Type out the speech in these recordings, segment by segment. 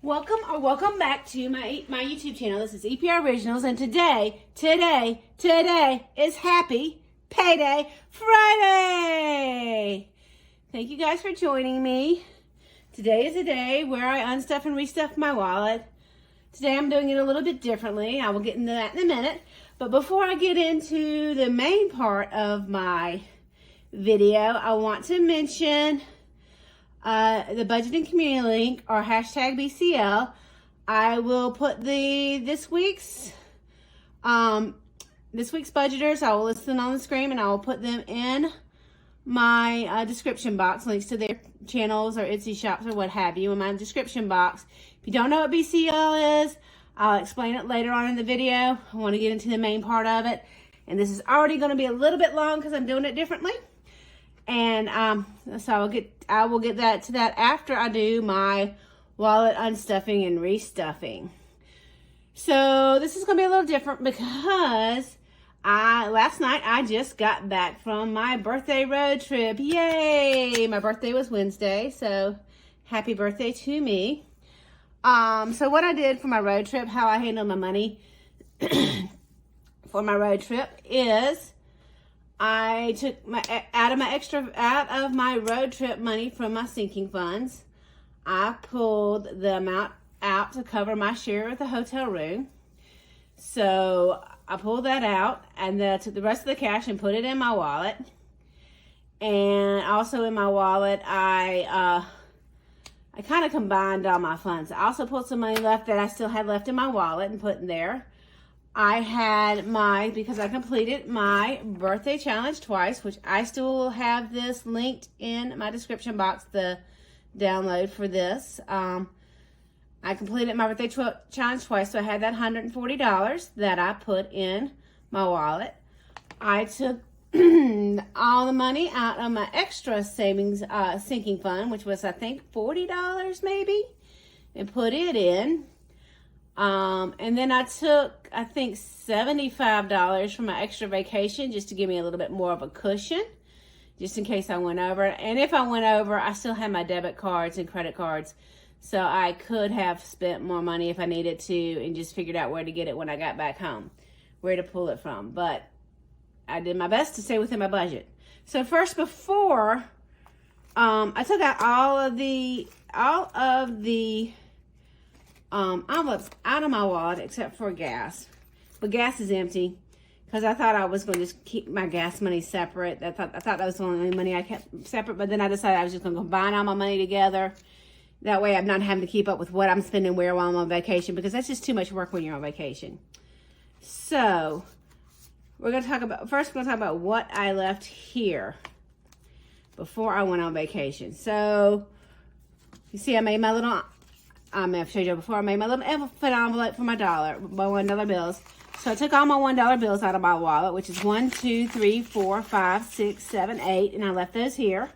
Welcome back to my YouTube channel. This is EPR Originals, and today is Happy Payday Friday. Thank you guys for joining me. Today is a day where I unstuff and restuff my wallet. Today I'm doing it a little bit differently. I will get into that in a minute. But before I get into the main part of my video, I want to mention the budgeting community link, or hashtag BCL. I will put this week's budgeters, I will list them on the screen, and I will put them in my description box, links to their channels or Etsy shops or what have you in my description box. If you don't know what BCL is, I'll explain it later on in the video. I want to get into the main part of it, and this is already going to be a little bit long because I'm doing it differently. And so I will get to that after I do my wallet unstuffing and restuffing. So this is going to be a little different because last night I just got back from my birthday road trip. Yay! My birthday was Wednesday, so happy birthday to me. So what I did for my road trip, how I handled my money for my road trip is I took out of my road trip money from my sinking funds. I pulled the amount out to cover my share of the hotel room. So I pulled that out, and then I took the rest of the cash and put it in my wallet. And also in my wallet, I kind of combined all my funds. I also pulled some money left that I still had left in my wallet and put in there. I had because I completed my birthday challenge twice, which I still have this linked in my description box, the download for this. I completed my birthday challenge twice, so I had that $140 that I put in my wallet. I took all the money out of my extra savings sinking fund, which was, I think, $40 maybe, and put it in. And then I took, I think, $75 from my extra vacation just to give me a little bit more of a cushion, just in case I went over. And if I went over, I still had my debit cards and credit cards, so I could have spent more money if I needed to and just figured out where to get it when I got back home, where to pull it from. But I did my best to stay within my budget. So first, before I took out all of the envelopes out of my wallet except for gas, but gas is empty because I thought I was going to just keep my gas money separate. I thought that was the only money I kept separate, but then I decided I was just going to combine all my money together. That way I'm not having to keep up with what I'm spending where while I'm on vacation, because that's just too much work when you're on vacation. So we're going to talk about what I left here before I went on vacation. So you see, I made my little, I've showed you before, I made my little envelope for my $1 bills. So I took all my $1 bills out of my wallet, which is 1, 2, 3, 4, 5, 6, 7, 8, and I left those here.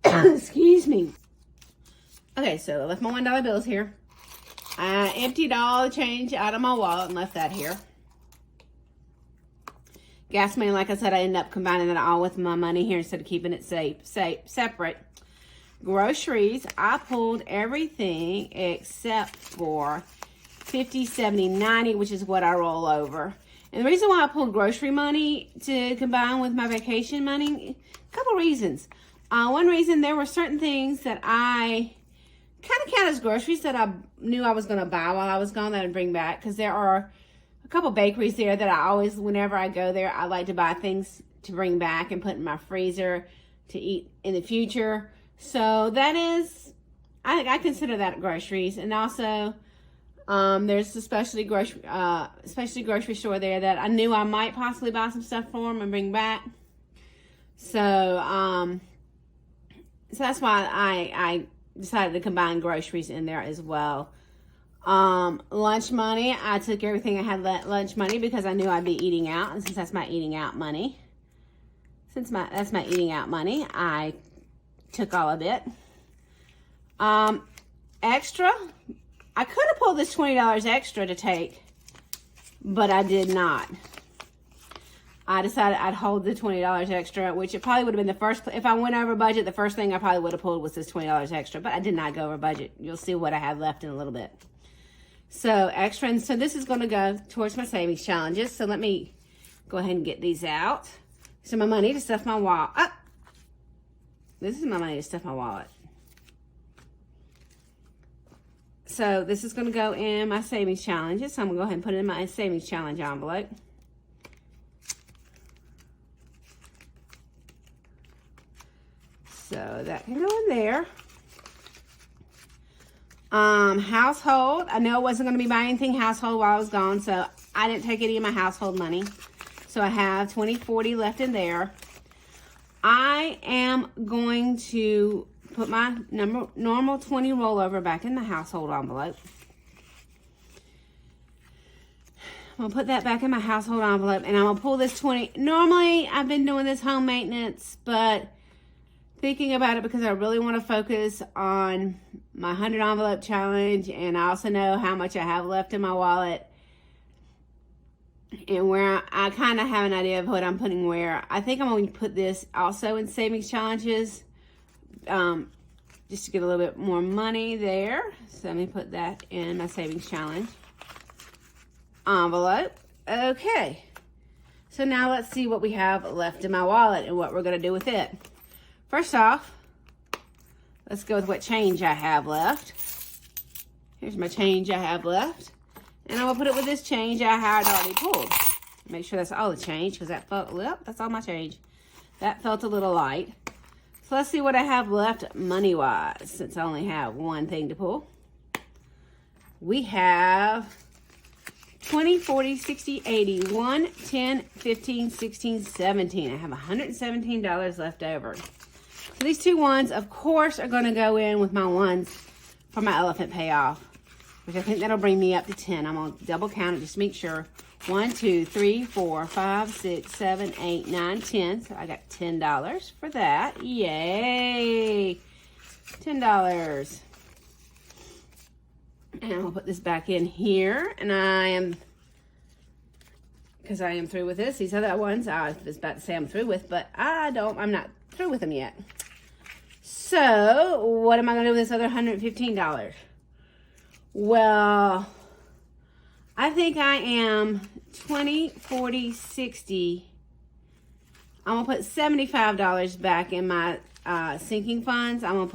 Excuse me. Okay, so I left my $1 bills here. I emptied all the change out of my wallet and left that here. Gas money, like I said, I ended up combining it all with my money here instead of keeping it separate. Groceries, I pulled everything except for 50, 70, 90, which is what I roll over. And the reason why I pulled grocery money to combine with my vacation money, a couple reasons. One reason, there were certain things that I kind of count as groceries that I knew I was going to buy while I was gone that I'd bring back, because there are a couple bakeries there that I always, whenever I go there, I like to buy things to bring back and put in my freezer to eat in the future. So that is, I consider that groceries. And also, there's a specialty grocery store there that I knew I might possibly buy some stuff for them and bring back. So, so that's why I decided to combine groceries in there as well. Lunch money, I took everything I had lunch money because I knew I'd be eating out, and since that's my eating out money, I took all of it. Extra, I could have pulled this $20 extra to take, but I did not. I decided I'd hold the $20 extra, which it probably would have been the first, if I went over budget, the first thing I probably would have pulled was this $20 extra, but I did not go over budget. You'll see what I have left in a little bit. So extra, and so this is going to go towards my savings challenges. So let me go ahead and get these out. So my money to stuff my wallet. This is my money to stuff my wallet. So this is going to go in my savings challenges. So I'm going to go ahead and put it in my savings challenge envelope. So that can go in there. Household. I know I wasn't going to be buying anything household while I was gone, so I didn't take any of my household money. So I have $20.40 left in there. I am going to put my normal 20 rollover back in the household envelope. I'm going to put that back in my household envelope, and I'm going to pull this 20. Normally, I've been doing this home maintenance, but thinking about it because I really want to focus on my 100 envelope challenge, and I also know how much I have left in my wallet and where I kind of have an idea of what I'm putting where. I think I'm going to put this also in savings challenges just to get a little bit more money there. So let me put that in my savings challenge envelope. Okay, so now let's see what we have left in my wallet and what we're going to do with it. First off, let's go with what change I have left. Here's my change I have left. And I'm going to put it with this change I had already pulled. Make sure that's all the change, because that felt, well, that's all my change. That felt a little light. So let's see what I have left money-wise, since I only have one thing to pull. We have 20, 40, 60, 80, 1, 10, 15, 16, 17. I have $117 left over. So these two ones, of course, are going to go in with my ones for my elephant payoff, which I think that'll bring me up to 10. I'm going to double count it just to make sure. 1, 2, 3, 4, 5, 6, 7, 8, 9, 10. So I got $10 for that. Yay! $10. And I'll put this back in here. And because I am through with this. These other ones I was about to say I'm through with, but I'm not through with them yet. So what am I going to do with this other $115? Well, I think I am 20, 40, 60. I'm going to put $75 back in my sinking funds. I am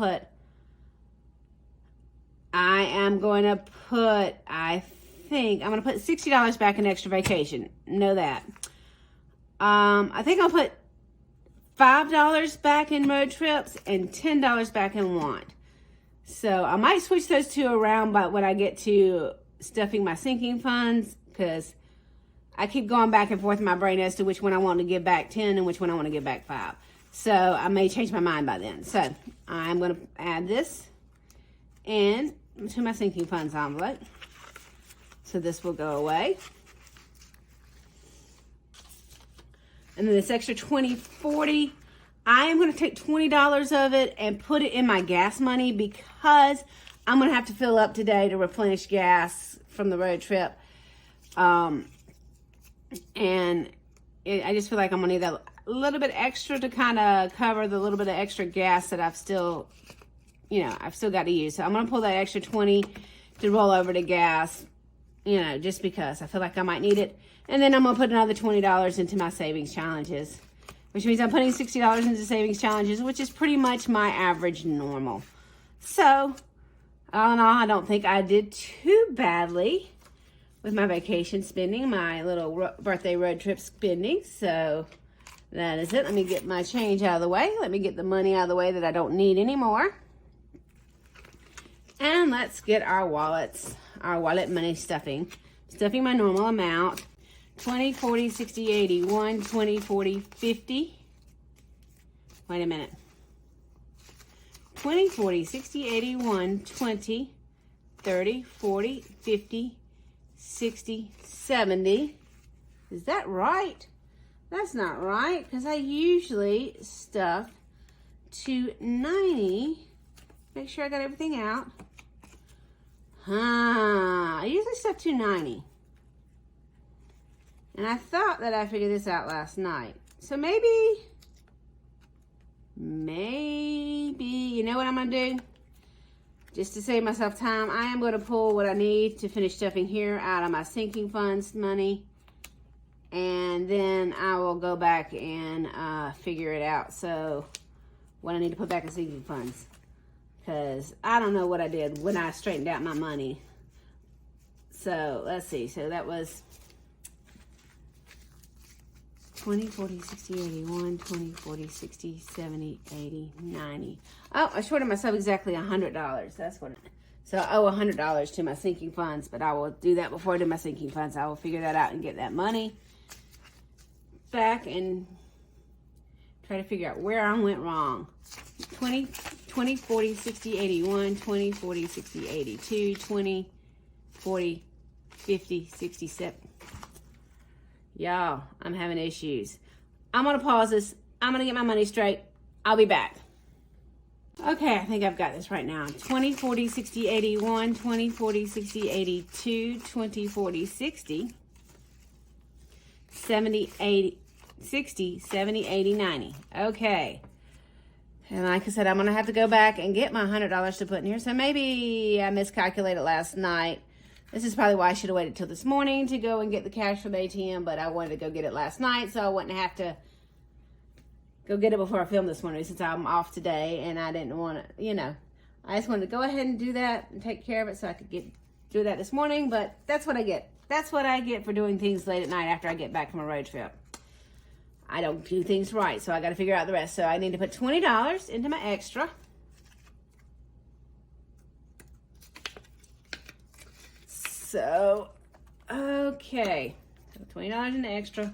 going to put, I'm going to put $60 back in extra vacation. Know that. I think I'll put $5 back in road trips and $10 back in want. So I might switch those two around but when I get to stuffing my sinking funds, because I keep going back and forth in my brain as to which one I want to give back 10 and which one I want to give back 5. So I may change my mind by then. So I'm going to add this in to my sinking funds envelope. So this will go away. And then this extra 20, 40, I am going to take $20 of it and put it in my gas money, because I'm going to have to fill up today to replenish gas from the road trip. I just feel like I'm going to need a little bit extra to kind of cover the little bit of extra gas that I've still got to use. So I'm going to pull that extra 20 to roll over to gas, just because I feel like I might need it. And then I'm going to put another $20 into my savings challenges, which means I'm putting $60 into savings challenges, which is pretty much my average normal. So, all in all, I don't think I did too badly with my vacation spending, my little birthday road trip spending. So, that is it. Let me get my change out of the way. Let me get the money out of the way that I don't need anymore. And let's get our wallet money stuffing. Stuffing my normal amount. 20, 40, 60, 80, 1, 20, 40, 50. Wait a minute. 20, 40, 60, 80, 1, 20, 30, 40, 50, 60, 70. Is that right? That's not right, because I usually stuff to 90. Make sure I got everything out. I usually stuff to 90. And I thought that I figured this out last night. So maybe, you know what I'm gonna do? Just to save myself time, I am gonna pull what I need to finish stuffing here out of my sinking funds money. And then I will go back and figure it out. So what I need to put back in sinking funds. Because I don't know what I did when I straightened out my money. So let's see. So that was 20, 40, 60, 81, 20, 40, 60, 70, 80, 90. Oh, I shorted myself exactly $100. That's what so I owe $100 to my sinking funds, but I will do that before I do my sinking funds. I will figure that out and get that money back and try to figure out where I went wrong. 20, 40, 60, 81, 20, 40, 60, 82, 20, 40, 50, 67. Y'all, I'm having issues. I'm going to pause this. I'm going to get my money straight. I'll be back. Okay, I think I've got this right now. 20, 40, 60, 81, 20, 40, 60, 82, 20, 40, 60, 70, 80, 60, 70, 80, 90. Okay. And like I said, I'm going to have to go back and get my $100 to put in here. So maybe I miscalculated last night. This is probably why I should have waited till this morning to go and get the cash from the ATM, but I wanted to go get it last night, so I wouldn't have to go get it before I filmed this morning since I'm off today, and I didn't want to, you know, I just wanted to go ahead and do that and take care of it so I could do that this morning, but that's what I get. That's what I get for doing things late at night after I get back from a road trip. I don't do things right, so I got to figure out the rest. So I need to put $20 into my extra. So, okay, so $20 in the extra,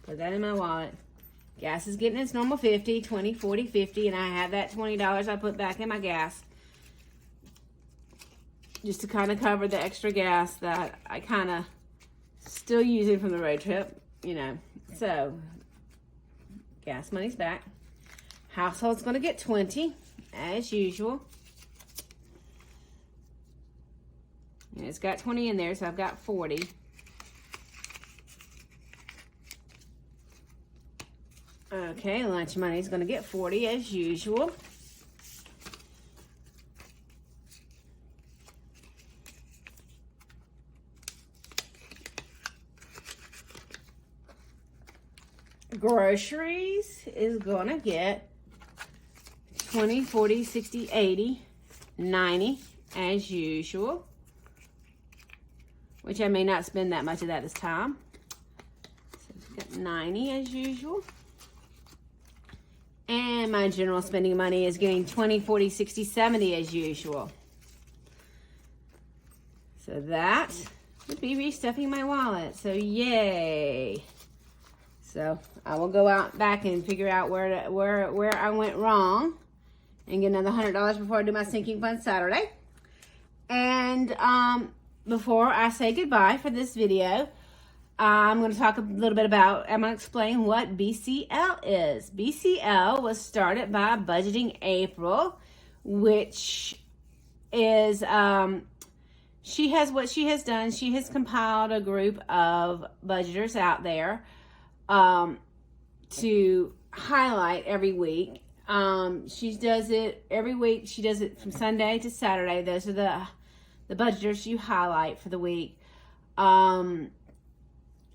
put that in my wallet. Gas is getting its normal 50, 20, 40, 50, and I have that $20 I put back in my gas just to kind of cover the extra gas that I kind of still using from the road trip, you know. So, gas money's back. Household's going to get 20, as usual. And it's got 20 in there, so I've got 40. Okay, lunch money is going to get 40 as usual. Groceries is going to get 20, 40, 60, 80, 90 as usual. Which I may not spend that much of that this time. So we've got 90 as usual. And my general spending money is getting 20, 40, 60, 70 as usual. So that would be restuffing my wallet. So yay. So I will go out back and figure out where I went wrong and get another $100 before I do my sinking fund Saturday. And before I say goodbye for this video, I'm going to talk a little bit about, I'm going to explain what BCL is. BCL was started by Budgeting April, which is, she has compiled a group of budgeters out there to highlight every week. She does it every week. She does it from Sunday to Saturday. Those are the budgeters you highlight for the week. And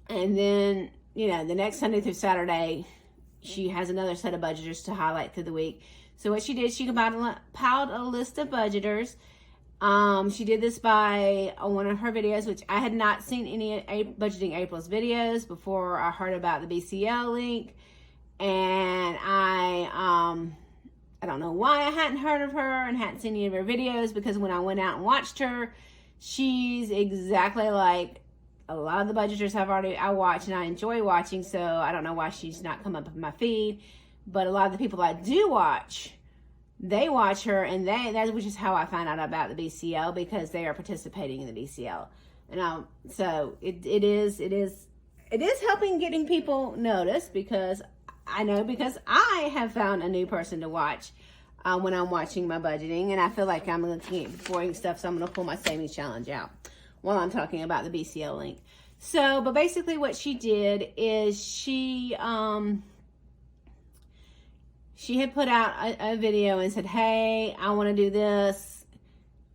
then, you know, the next Sunday through Saturday, she has another set of budgeters to highlight through the week. So what she did, she compiled a list of budgeters. She did this by one of her videos, which I had not seen any Budgeting April's videos before I heard about the BCL link. And I don't know why I hadn't heard of her and hadn't seen any of her videos, because when I went out and watched her, she's exactly like a lot of the budgeters I watch and I enjoy watching, so I don't know why she's not come up in my feed. But a lot of the people I do watch, they watch her, and which is how I found out about the BCL, because they are participating in the BCL. And so it is helping getting people noticed, because I have found a new person to watch when I'm watching my budgeting, and I feel like I'm looking at boring stuff, so I'm going to pull my savings challenge out while I'm talking about the BCL link. So, but basically what she did is she had put out a video and said, hey, I want to do this,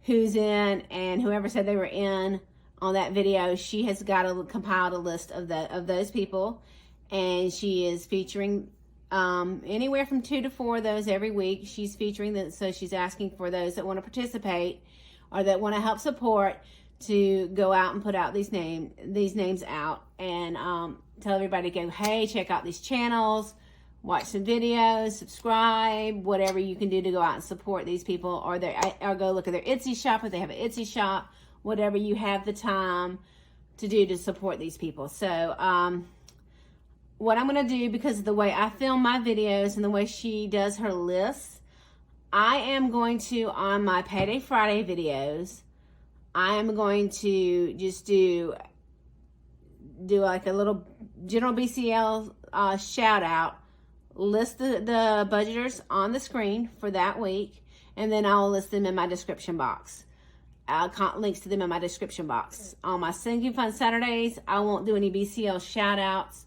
who's in, and whoever said they were in on that video, she has compiled a list of those people, and she is featuring anywhere from 2 to 4 of those every week. She's featuring that, so she's asking for those that want to participate or that want to help support to go out and put out these names out, and tell everybody to go, hey, check out these channels, watch some videos, subscribe, whatever you can do to go out and support these people, or go look at their Etsy shop if they have an Etsy shop, whatever you have the time to do to support these people. So what I'm going to do, because of the way I film my videos and the way she does her lists, I am going to, on my Payday Friday videos, I am going to just do like a little general BCL shout out, list the budgeters on the screen for that week, and then I'll list them in my description box. Links to them in my description box. On my Sinking Fun Saturdays, I won't do any BCL shout outs,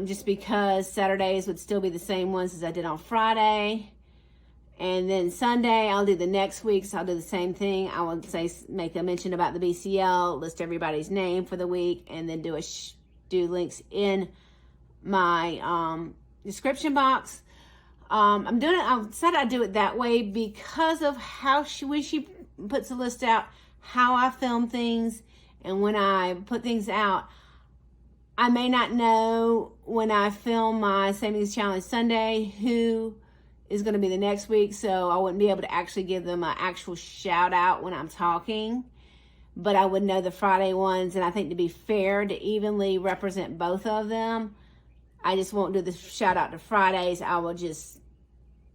just because Saturdays would still be the same ones as I did on Friday. And then Sunday, I'll do the next week, so I'll do the same thing. I will make a mention about the BCL, list everybody's name for the week, and then do links in my description box. I said I'd do it that way because of how when she puts a list out, how I film things, and when I put things out, I may not know when I film my Savings Challenge Sunday who is going to be the next week, so I wouldn't be able to actually give them an actual shout out when I'm talking, but I would know the Friday ones, and I think to be fair, to evenly represent both of them, I just won't do the shout out to Fridays. I will just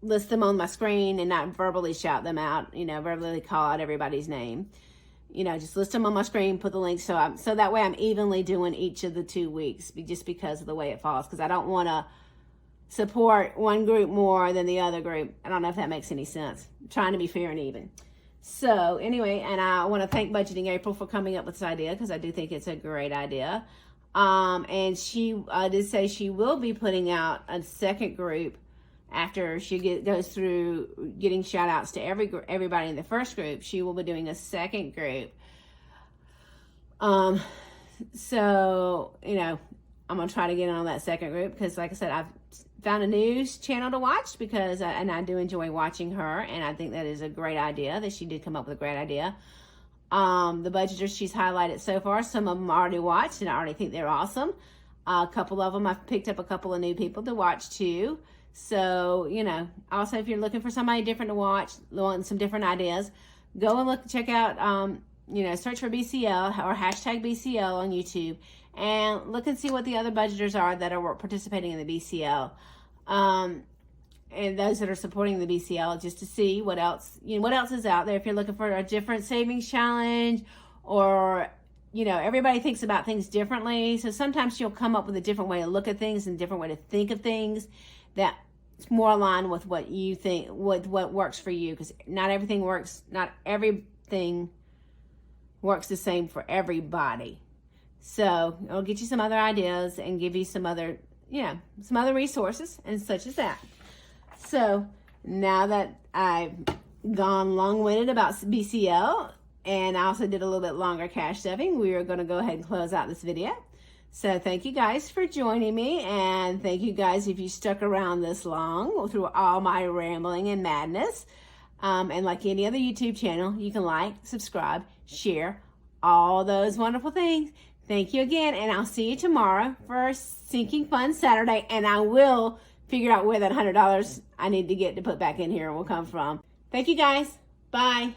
list them on my screen and not verbally shout them out, verbally call out everybody's name. Just list them on my screen, put the link, so that way I'm evenly doing each of the 2 weeks, just because of the way it falls, because I don't want to support one group more than the other group. I don't know if that makes any sense. I'm trying to be fair and even. So anyway, and I want to thank Budgeting April for coming up with this idea, because I do think it's a great idea. And she did say she will be putting out a second group after she goes through getting shout outs to everybody in the first group. She will be doing a second group. So, I'm going to try to get on that second group, because like I said, I've found a news channel to watch, because and I do enjoy watching her, and I think that is a great idea, that she did come up with a great idea. The budgeters she's highlighted so far, some of them I already watched, and I already think they're awesome. A couple of them, I've picked up a couple of new people to watch too. So, also if you're looking for somebody different to watch, wanting some different ideas, go and check out, search for BCL or hashtag BCL on YouTube, and look and see what the other budgeters are that are participating in the BCL. And those that are supporting the BCL, just to see what else is out there. If you're looking for a different savings challenge, or, everybody thinks about things differently. So sometimes you'll come up with a different way to look at things and a different way to think of things that's more aligned with what you think, what works for you. Because not everything works the same for everybody. So it'll get you some other ideas and give you some other resources and such as that. So now that I've gone long-winded about BCL, and I also did a little bit longer cash stuffing, we are going to go ahead and close out this video. So thank you guys for joining me, and thank you guys if you stuck around this long through all my rambling and madness. And like any other YouTube channel, you can like, subscribe, share, all those wonderful things. Thank you again, and I'll see you tomorrow for Sinking Fun Saturday, and I will figure out where that $100 I need to get to put back in here will come from. Thank you guys. Bye.